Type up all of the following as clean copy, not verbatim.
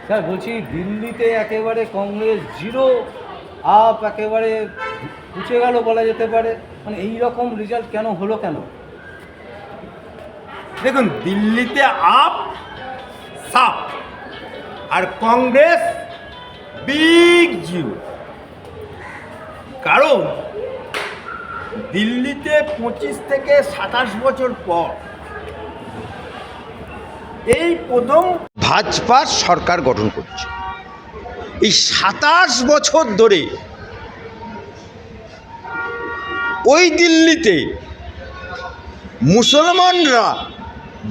Sir বলছি দিল্লিতে একেবারে কংগ্রেস জিরো আপ, একেবারে উঠে গেল বলা যেতে পারে, মানে এই রকম রেজাল্ট কেন হলো কেন? দেখুন, দিল্লিতে আপ সাপ আর কংগ্রেস বিগ জিরো। কারণ দিল্লিতে 25 থেকে 27 বছর পর এই প্রথম ভাজপা সরকার গঠন করছে। এই 27 বছর ধরে ওই দিল্লিতে মুসলমানরা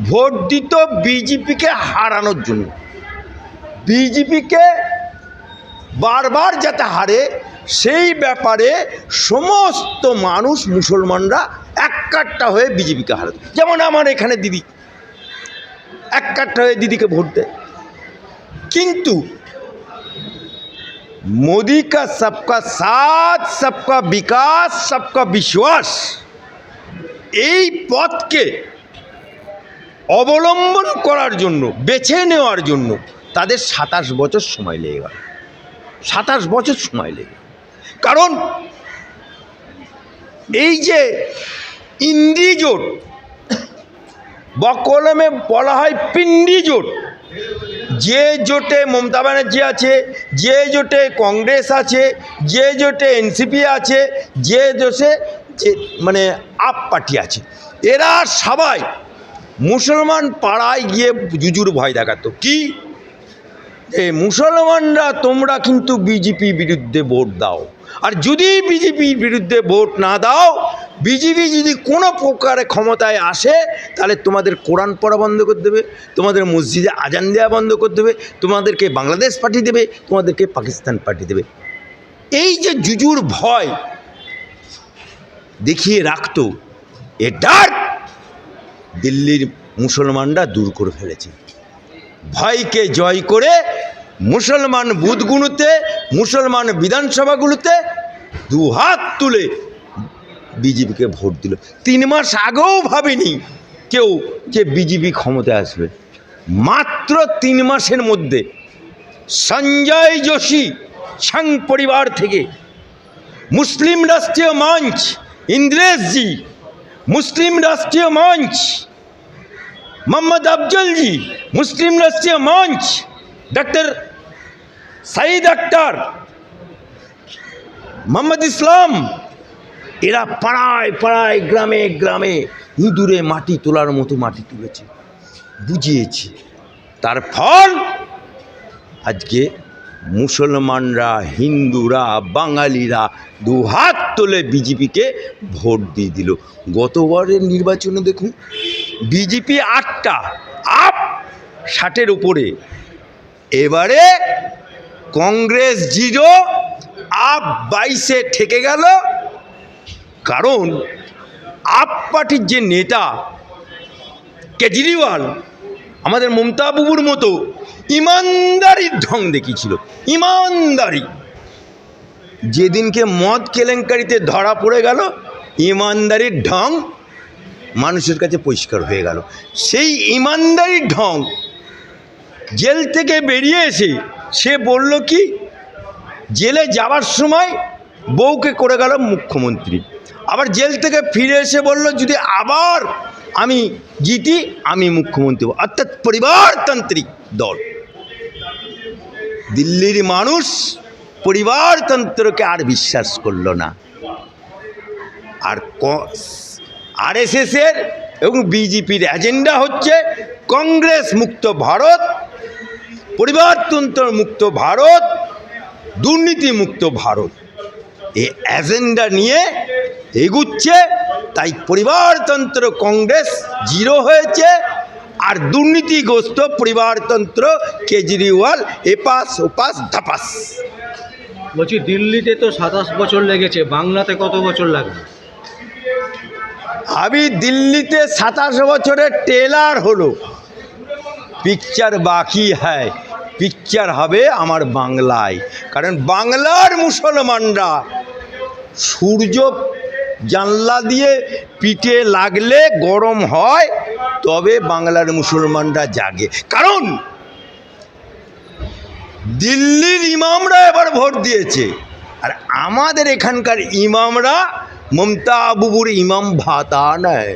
ভোট দিত বিজেপিকে হারানোর জন্য। বিজেপিকে বারবার যাতে হারে সেই ব্যাপারে সমস্ত মানুষ মুসলমানরা এককাট্টা হয়ে বিজেপিকে হারাত। যেমন আমার এখানে দিদি এককাট্টা হয়ে দিদিকে ভোট দেয়। কিন্তু মোদি কা সবকা সাথ, সবকা বিকাশ, সবকা বিশ্বাস, এই পথকে অবলম্বন করার জন্য, বেছে নেওয়ার জন্য তাদের 27 বছর সময় লেগে গেল। 27 বছর সময় লেগে, কারণ এই যে ইন্ডি জোট, বকলমে বলা হয় পিন্ডি জোট, যে জোটে মমতা ব্যানার্জি আছে, যে জোটে কংগ্রেস আছে, যে জোটে এনসিপি আছে, যে জোটে যে মানে আপ পার্টি আছে, এরা সবাই মুসলমান পাড়ায় গিয়ে জুজুর ভয় দেখাতো। কি মুসলমানরা তোমরা কিন্তু বিজেপি বিরুদ্ধে ভোট দাও, আর যদি বিজেপির বিরুদ্ধে ভোট না দাও, বিজেপি যদি কোনো প্রকারে ক্ষমতায় আসে, তাহলে তোমাদের কোরআন পড়া বন্ধ করে দেবে, তোমাদের মসজিদে আজান দেওয়া বন্ধ করে দেবে, তোমাদেরকে বাংলাদেশ পাঠিয়ে দেবে, তোমাদেরকে পাকিস্তান পাঠিয়ে দেবে। এই যে জুজুর ভয় দেখিয়ে রাখতো, এটার দিল্লির মুসলমানরা দূর করে ফেলেছে। ভয়কে জয় করে মুসলমান বুথগুলোতে, মুসলমান বিধানসভাগুলোতে দু হাত তুলে বিজেপিকে ভোট দিল। 3 মাস আগেও ভাবেনি কেউ যে বিজেপি ক্ষমতায় আসবে। মাত্র 3 মাসের মধ্যে সঞ্জয় যোশী সংঘ পরিবার থেকে, মুসলিম রাষ্ট্রীয় মঞ্চ ইন্দ্রেশজি, মুসলিম রাষ্ট্রীয় মঞ্চ মোহাম্মদ আফজলজি, মুসলিম রাষ্ট্রীয় মঞ্চ ডক্টর সাইদ আক্তার, মোহাম্মদ ইসলাম, এরা পাড়ায় পাড়ায় গ্রামে গ্রামে ইঁদুরে মাটি তোলার মতো মাটি তুলেছে, বুঝিয়েছে। তার ফল আজকে মুসলমানরা, হিন্দুরা, বাঙালিরা দু হাত তুলে বিজেপিকে ভোট দিয়ে দিল। গতবারের নির্বাচনে দেখুন, বিজেপি 8টা, আপ 60-এর উপরে। এবারে কংগ্রেস 0, আপ 22-এ ঠেকে গেল। কারণ আপ পার্টির যে নেতা কেজরিওয়াল, আমাদের মমতা বাবুর মতো ইমানদারির ঢং দেখিয়েছিল। ইমানদারি, যেদিনকে মদ কেলেঙ্কারিতে ধরা পড়ে গেল, ইমানদারির ঢং মানুষের কাছে পরিষ্কার হয়ে গেল। সেই ইমানদারির ঢং জেল থেকে বেরিয়ে এসে সে বলল কি, জেলে যাওয়ার সময় বউকে করে গেল মুখ্যমন্ত্রী, আবার জেল থেকে ফিরে এসে বলল যদি আবার আমি জিতি আমি মুখ্যমন্ত্রী, অর্থাৎ পরিবারতান্ত্রিক দল। দিল্লির মানুষ পরিবারতন্ত্রকে আর বিশ্বাস করল না। আর আরএসএসের এবং বিজেপির এজেন্ডা হচ্ছে কংগ্রেস মুক্ত ভারত, পরিবারতন্ত্র মুক্ত ভারত, দুর্নীতি মুক্ত ভারত। এই এজেন্ডা নিয়ে এগুচ্ছে। তাই পরিবারতন্ত্র কংগ্রেস 0 হয়েছে, আর দুর্নীতিগ্রস্ত পরিবারতন্ত্র কেজরিওয়াল এপাস ওপাস ধাপাস। বলছি দিল্লিতে তো 27 বছর লেগেছে, বাংলাতে কত বছর লাগবে? আমি দিল্লিতে 27 বছরের ট্রেলার হলো, পিকচার বাকি হ্যায়। পিকচার হবে আমার বাংলায়, কারণ বাংলার মুসলমানরা সূর্য জানলা দিয়ে পিঠে লাগলে গরম হয়, তবে বাংলার মুসলমানরা জাগে। কারণ দিল্লির ইমামরা এবার ভোট দিয়েছে, আর আমাদের এখানকার ইমামরা মমতা বুবুর ইমাম ভাতা নেয়,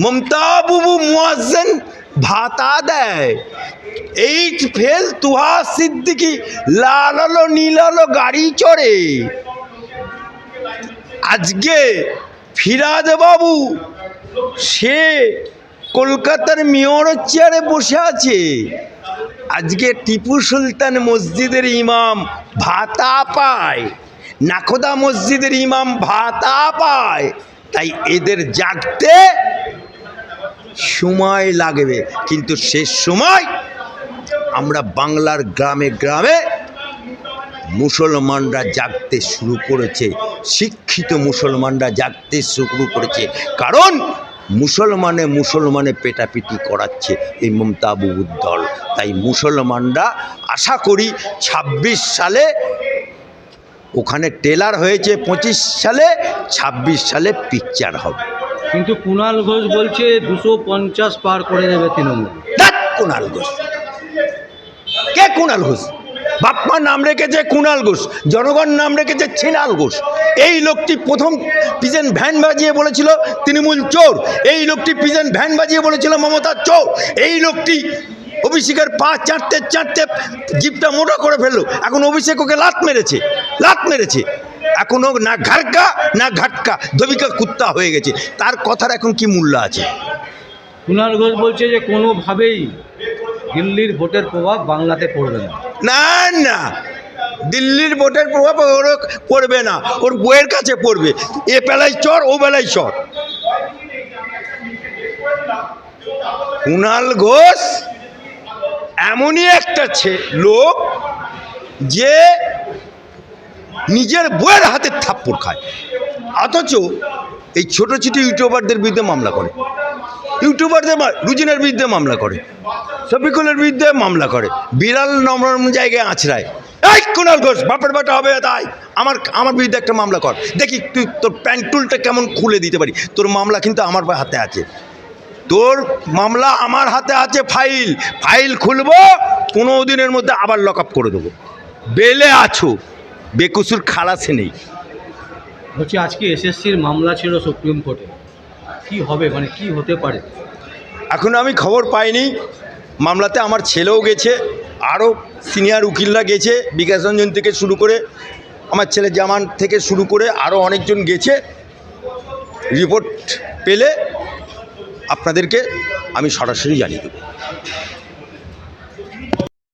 মমতা বুবু মুয়াজ্জিন ভাতা দেয়। 8 ফেল তুহা সিদ্দিকি লাল আলো নীল আলো গাড়ি চড়ে। আজকে ফিরাদ বাবু সে কলকাতার মেয়রের চেয়ারে বসে আছে। আজকে টিপু সুলতান মসজিদের ইমাম ভাতা পায়, নাখোদা মসজিদের ইমাম ভাতা পায়। তাই এদের জাগতে সময় লাগবে, কিন্তু শেষ সময় আমরা বাংলার গ্রামে গ্রামে মুসলমানরা জাগতে শুরু করেছে, শিক্ষিত মুসলমানরা জাগতে শুরু করেছে। কারণ মুসলমানে পেটাপিটি করাচ্ছে এই মমতা বুবুর দল। তাই মুসলমানরা আশা করি 26 সালে, ওখানে ট্রেলার হয়েছে 25 সালে, 26 সালে পিকচার হবে। কিন্তু কুণাল ঘোষ বলছে 250 পার করে দেবে তৃণমূল। কুণাল ঘোষ কে? কুণাল ঘোষ বাপ্পা নাম রেখেছে কুণাল ঘোষ, জনগণ নাম রেখেছে ছিনাল ঘোষ। এই লোকটি প্রথম পিজেন ভ্যান বাজিয়ে বলেছিল তৃণমূল চোর, এই লোকটি পিজেন ভ্যান বাজিয়ে বলেছিল মমতা চোর, এই লোকটি অভিষেকের পা চাটতে চাটতে জিপটা মোটা করে ফেললো। এখন অভিষেক ওকে লাত মেরেছে, এখনও না ঘাটকা না ঘাটকা, ধবিকা কুত্তা হয়ে গেছে। তার কথার এখন কি মূল্য আছে? কুণাল ঘোষ বলছে যে কোনোভাবেই দিল্লির ভোটের প্রভাব বাংলাতে পড়বে না। না না, দিল্লির ভোটের প্রভাব ওর পড়বে না, ওর বইয়ের কাছে পড়বে। এ বেলায় চর, ও বেলায় চর। কুণাল ঘোষ এমনই একটা লোক যে নিজের বইয়ের হাতে থাপ্পড় খায়, অথচ এই ছোট ছোট ইউটিউবারদের বিরুদ্ধে মামলা করে, রুজিনের বিরুদ্ধে মামলা করে, শফিকুলের বিরুদ্ধে মামলা করে, বিড়াল নরম জায়গায় আছড়ায়। এই কুণাল ঘোষ বাপের বাটা হবে, তাই আমার বিরুদ্ধে একটা মামলা কর, দেখি তুই তোর প্যান্টুলটা কেমন খুলে দিতে পারি। তোর মামলা কিন্তু আমার হাতে আছে, তোর মামলা আমার হাতে আছে। ফাইল খুলবো, 15 দিনের মধ্যে আবার লক আপ করে দেবো। বেলে আছো, বেকসুর খালাসে নেই। বলছি আজকে এসএসসির মামলা ছিল সুপ্রিম কোর্টে, কি হবে, মানে কি হতে পারে? এখন আমি খবর পাইনি। মামলাতে আমার ছেলেও গেছে, আরও সিনিয়র উকিলরা গেছে, বিকাশ রঞ্জন থেকে শুরু করে আমার ছেলে জামান থেকে শুরু করে আরও অনেকজন গেছে। রিপোর্ট পেলে আপনাদেরকে আমি সরাসরি জানিয়ে দেব।